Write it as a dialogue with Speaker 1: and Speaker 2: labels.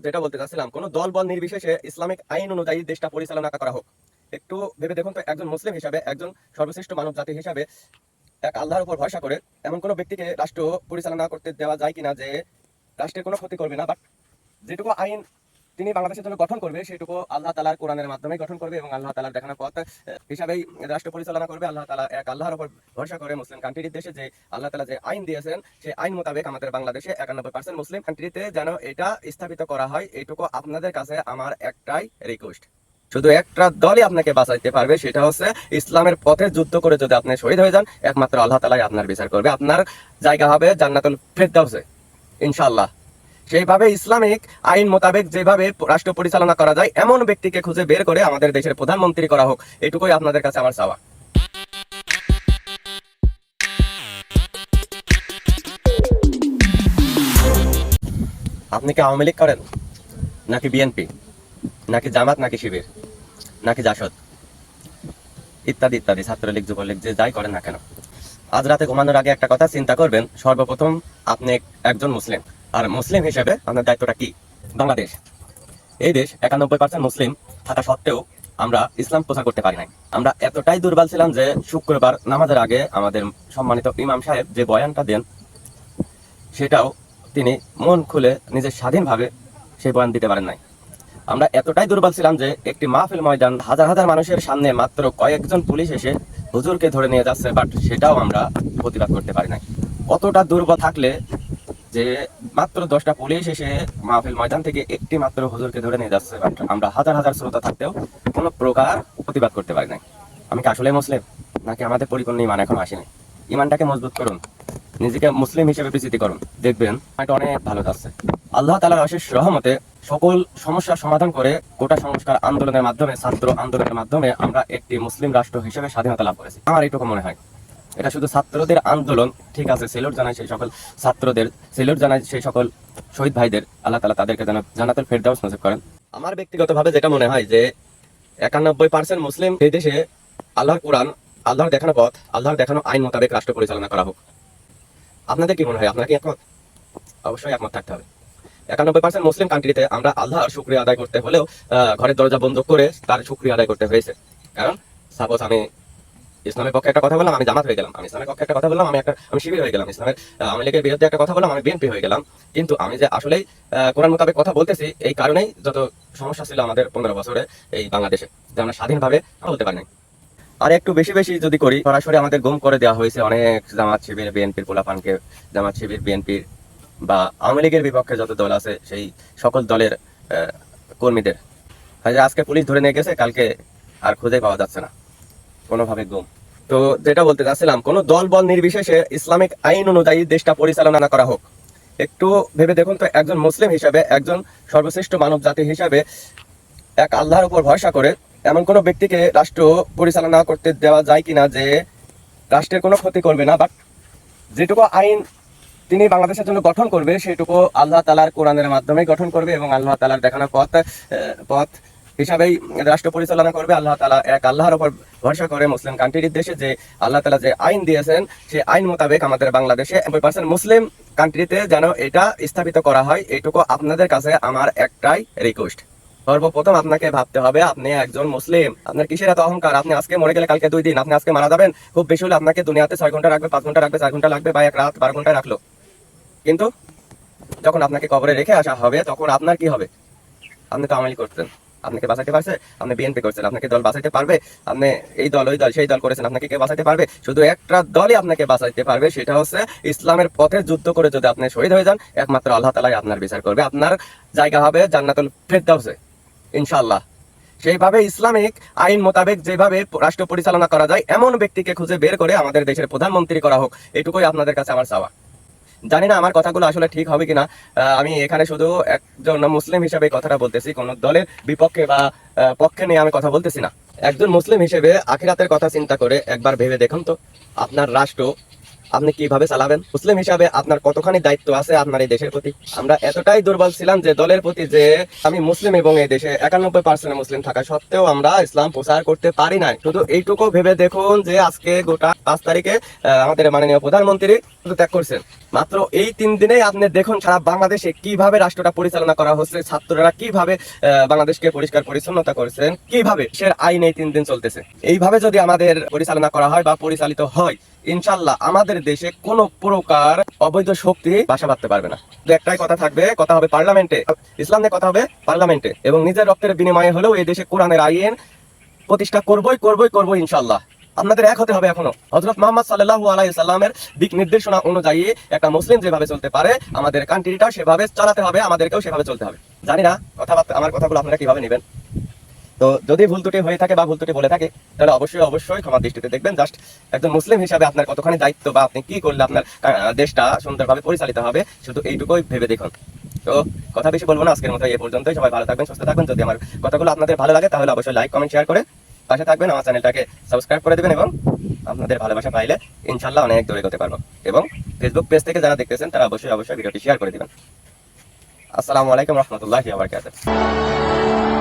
Speaker 1: যেটা বলতে চাচ্ছিলাম, কোন দল বল নির্বিশেষে ইসলামিক আইন অনুযায়ী দেশটা পরিচালনা করা হোক। একটু ভেবে দেখুন তো, একজন মুসলিম হিসাবে, একজন সর্বশ্রেষ্ঠ মানব জাতি হিসাবে এক আল্লাহর উপর ভরসা করে এমন কোনো ব্যক্তিকে রাষ্ট্র পরিচালনা করতে দেওয়া যায় কিনা যে রাষ্ট্রের কোনো ক্ষতি করবে না, বাট যেটুকু আইন তিনি বাংলাদেশের জন্য গঠন করবে সেটুকু আল্লাহ তালার কোরআনের মাধ্যমে গঠন করবে এবং আল্লাহ তালার দেখানো পথ হিসাবেই রাষ্ট্র পরিচালনা করবে। আল্লাহ তালা এক আল্লাহর উপর ভরসা করে মুসলিম কান্ট্রির দেশে যে আল্লাহ তালা যে আইন দিয়েছেন সেই আইন মোতাবেক আমাদের বাংলাদেশে 91% মুসলিম কান্ট্রিতে যেন এটা স্থাপিত করা হয়, এইটুকু আপনাদের কাছে আমার একটাই রিকোয়েস্ট। শুধু একটা দলই আপনাকে বাঁচাইতে পারবে, সেটা হচ্ছে ইসলামের পথে যুদ্ধ করে যদি আপনি শহীদ হয়ে যান, একমাত্র আল্লাহ তালাই আপনার বিচার করবে, আপনার জায়গা হবে জান্নাতুল ফেরদাউসে ইনশাআল্লাহ। সেইভাবে ইসলামিক আইন মোতাবেক যেভাবে রাষ্ট্র পরিচালনা করা যায় এমন ব্যক্তিকে খুঁজে বের করে আমাদের দেশের প্রধানমন্ত্রী করা হোক, এটুকুই আপনাদের কাছে আমার চাওয়া। আপনি কি আওয়ামী লীগ করেন, নাকি বিএনপি, নাকি জামাত, নাকি শিবির, নাকি জাসদ, ইত্যাদি ইত্যাদি, ছাত্রলীগ, যুবলীগ, যে যাই করেন না কেন, আজ রাতে ঘুমানোর আগে একটা কথা চিন্তা করবেন। সর্বপ্রথম আপনি একজন মুসলিম, আর মুসলিম হিসেবে আপনার দায়িত্বটা কি? বাংলাদেশ, এই দেশ 91% মুসলিম থাকা সত্ত্বেও আমরা ইসলাম প্রচার করতে পারি নাই। আমরা এতটাই দুর্বল ছিলাম যে শুক্রবার নামাজের আগে আমাদের সম্মানিত ইমাম সাহেব যে বয়ানটা দেন, সেটাও তিনি মন খুলে নিজের স্বাধীনভাবে সেই বয়ান দিতে পারেন নাই। আমরা এতটাই দুর্বল ছিলাম যে একটি মাহফিল ময়দান হাজার হাজার মানুষের সামনে মাত্র কয়েকজন পুলিশ এসে হুজুরকে ধরে নিয়ে যাচ্ছে, বাট সেটাও আমরা প্রতিবাদ করতে পারি নাই। কতটা দুর্বল থাকলে যে মাত্র 10টা পুলিশ এসে মাহফিল ময়দান থেকে একটি মাত্র হুজুরকে ধরে নিয়ে যাচ্ছে, বাট আমরা হাজার হাজার শ্রোতা থাকতেও কোনো প্রকার প্রতিবাদ করতে পারি নাই। আমি কি আসলে মুসলিম, নাকি আমাদের পরিপূর্ণ ইমান এখনো আসেনি? ইমানটাকে মজবুত করুন, নিজেকে মুসলিম হিসেবে পরিচিতি করুন, দেখবেন এটা অনেক ভালো যাচ্ছে। আল্লাহ তাআলার অশেষ রহমতে সকল সমস্যার সমাধান করে গোটা সংস্কার আন্দোলনের মাধ্যমে, ছাত্র আন্দোলনের মাধ্যমে আমরা একটি মুসলিম রাষ্ট্র হিসেবে স্বাধীনতা লাভ করেছি। আমার এইটুকু মনে হয়। এটা শুধু ছাত্রদের আন্দোলন, ঠিক আছে, সেলুট জানাই সেই সকল ছাত্রদের, সেলুট জানাই সেই সকল শহীদ ভাইদের, আল্লাহ তাআলা তাদেরকে যেন জান্নাতুল ফেরদাউস নসিব করেন। আমার ব্যক্তিগতভাবে যেটা মনে হয় যে 91% মুসলিম এই দেশে আল্লাহর কোরআন, আল্লাহর দেখানো পথ, আল্লাহর দেখানো আইন মোতাবেক রাষ্ট্র পরিচালনা করা হোক। আপনাদের কি মনে হয়? আপনারা কি একমত? অবশ্যই একমত থাকতে হবে। 91% মুসলিম কান্ট্রিতে আমরা আল্লাহর শুকরিয়া আদায় করতে হলেও ঘরের দরজা বন্ধ করে তার শুকরিয়া আদায় করতে হয়েছে। কারণ সাপোজ আমি ইসলামের পক্ষে একটা কথা বললাম, আমি জামাত হয়ে গেলাম, আমি ইসলামের পক্ষে একটা কথা বললাম, আমি শিবির হয়ে গেলাম, ইসলামের আওয়ামী লীগের বিরুদ্ধে একটা কথা বললাম, আমি বিএনপি হয়ে গেলাম। কিন্তু আমি যে আসলেই কোরআন মোতাবেক কথা বলতেছি, এই কারণেই যত সমস্যা ছিল আমাদের 15 বছরে এই বাংলাদেশে, যে আমরা স্বাধীনভাবে বলতে পারি নাই। আর একটু বেশি বেশি যদি করি, সরাসরি আমাদের গুম করে দেওয়া হয়েছে অনেক জামাত শিবির বিএনপির পোলাপানকে, জামাত শিবির বিএনপির বা আওয়ামী লীগের বিপক্ষে যত দল আছে সেই সকল দলের কর্মীদের আজকে পুলিশ ধরে নিয়ে গেছে, কালকে আর খুঁজে পাওয়া যাচ্ছে না, কোনোভাবে গুম। তো যেটা বলতে চাচ্ছিলাম, কোন দল বল নির্বিশেষে ইসলামিক আইন অনুযায়ী দেশটা পরিচালনা করা হোক। একটু ভেবে দেখুন তো, একজন মুসলিম হিসাবে, একজন সর্বশ্রেষ্ঠ মানব জাতি হিসাবে এক আল্লাহর উপর ভরসা করে এমন কোনো ব্যক্তিকে রাষ্ট্র পরিচালনা করতে দেওয়া যায় কিনা যে রাষ্ট্রের কোনো ক্ষতি করবে না, বাট যেটুকু আইন তিনি বাংলাদেশের জন্য গঠন করবে সেটুকু আল্লাহ তালার কোরআনের মাধ্যমে গঠন করবে এবং আল্লাহ তালার দেখানো পথ হিসাবেই রাষ্ট্র পরিচালনা করবে। আল্লাহ তালা এক আল্লাহর উপর ভরসা করে মুসলিম কান্ট্রির দেশে যে আল্লাহ তালা যে আইন দিয়েছেন সেই আইন মোতাবেক আমাদের বাংলাদেশে 90% মুসলিম কান্ট্রিতে যেন এটা স্থাপিত করা হয়, এইটুকু আপনাদের কাছে আমার একটাই রিকোয়েস্ট। সর্বপ্রথম আপনাকে ভাবতে হবে আপনি একজন মুসলিম। আপনার কিসের এত অহংকার? আপনি আজকে মরে গেলে কালকে 2 দিন, আপনি আজকে মারা যাবেন, খুব বেশি হলে আপনাকে দুনিয়াতে 6 ঘন্টা রাখবে, 5 ঘন্টা রাখবে, 4 ঘন্টা লাগবে, বা 1 রাত 12 ঘন্টায় রাখলো, কিন্তু যখন আপনাকে কবরে রেখে আসা হবে তখন আপনার কি হবে? আপনি তো আমলি করতেন, আপনাকে বাঁচাইতে পারছে? আপনি বিএনপি করছেন, আপনাকে দল বাঁচাইতে পারবে? আপনি এই দল ওই দল সেই দল করেছেন, আপনাকে কে বাঁচাইতে পারবে? শুধু একটা দলই আপনাকে বাঁচাইতে পারবে, সেটা হচ্ছে ইসলামের পথে যুদ্ধ করে যদি আপনি শহীদ হয়ে যান, একমাত্র আল্লাহ তাআলাই আপনার বিচার করবে, আপনার জায়গা হবে জান্নাতুল ফেরদাউসে ইনশাআল্লাহ। সেইভাবে ইসলামিক আইন মোতাবেক যেভাবে রাষ্ট্র পরিচালনা করা যায় এমন ব্যক্তিকে খুঁজে বের করে আমাদের দেশের প্রধানমন্ত্রী করা হোক, এটুকুই আপনাদের কাছে আমার চাওয়া। জানি না আমার কথাগুলো আসলে ঠিক হবে কিনা। আমি এখানে শুধু একজন মুসলিম হিসেবে কথাটা বলতেছি, কোন দলের বিপক্ষে বা পক্ষে নিয়ে আমি কথা বলতেছি না। একজন মুসলিম হিসেবে আখিরাতের কথা চিন্তা করে একবার ভেবে দেখুন তো, আপনার রাষ্ট্র আপনি কিভাবে চালাবেন, মুসলিম হিসাবে আপনার কতখানি দায়িত্ব আছে আপনার এই দেশের প্রতি। আমরা এতটাই দুর্বল ছিলাম যে দলের প্রতি, যে আমি মুসলিম এবং এই দেশে 91% মুসলিম থাকা সত্ত্বেও আমরা ইসলাম প্রচার করতে পারি নাই। শুধু এইটুকু ভেবে দেখুন যে আজকে গোটা 5 তারিখে আমাদের মাননীয় প্রধানমন্ত্রী ত্যাগ করছেন। মাত্র এই 3 দিনেই আপনি দেখুন সারা বাংলাদেশে কিভাবে রাষ্ট্রটা পরিচালনা করা হচ্ছে, ছাত্ররা কিভাবে বাংলাদেশকে পরিষ্কার পরিচ্ছন্নতা করছেন, কিভাবে সে আইন এই 3 দিন চলতেছে। এইভাবে যদি আমাদের পরিচালনা করা হয় বা পরিচালিত হয়, ইনশাল্লাহ আমাদের দেশে কোনো প্রকার অবৈধ শক্তি বাসা বাঁধতে পারবে না। তো একটাই কথা থাকবে, কথা হবে পার্লামেন্টে, ইসলাম নিয়ে কথা হবে পার্লামেন্টে, এবং নিজের রক্তের বিনিময়ে হলেও এই দেশে কোরআনের আইন প্রতিষ্ঠা করবই ইনশাল্লাহ। আপনাদের এক হতে হবে। এখনো হযরত মুহাম্মদ সাল্লাল্লাহু আলাইহি সাল্লামের দিক নির্দেশনা অনুযায়ী একটা মুসলিম যেভাবে চলতে পারে, আমাদের কান্ট্রিটা সেভাবে চালাতে হবে, আমাদেরকেও সেভাবে চলতে হবে। জানি না আমার কথাগুলো আপনারা কিভাবে নেবেন। তো যদি ভুল ত্রুটি হয়ে থাকে বা ভুল ত্রুটি বলে থাকে, তাহলে অবশ্যই ক্ষমা দৃষ্টিতে দেখবেন। জাস্ট একজন মুসলিম হিসাবে আপনার কতখানি দায়িত্ব বা আপনি কি করলে আপনার দেশটা সুন্দরভাবে পরিচালিত হবে, শুধু এইটুকুই ভেবে দেখুন। তো কথা বেশি বলবো না, আজকের মতো এই পর্যন্তই। সবাই ভালো থাকবেন, সুস্থ থাকবেন। যদি আমার কথাগুলো আপনাদের ভালো লাগে তাহলে অবশ্যই লাইক, কমেন্ট, শেয়ার করে পাশে থাকবেন। আমার চ্যানেলটাকে সাবস্ক্রাইব করে দেবেন, এবং আপনাদের ভালোবাসা পাইলে ইনশাল্লাহ অনেক দূরে এগোতে পারবো। এবং ফেসবুক পেজ থেকে যারা দেখতেছেন তারা অবশ্যই ভিডিওটি শেয়ার করে দিবেন। আসসালামু আলাইকুম রহমতুল্লাহি ওয়া বারাকাতুহু।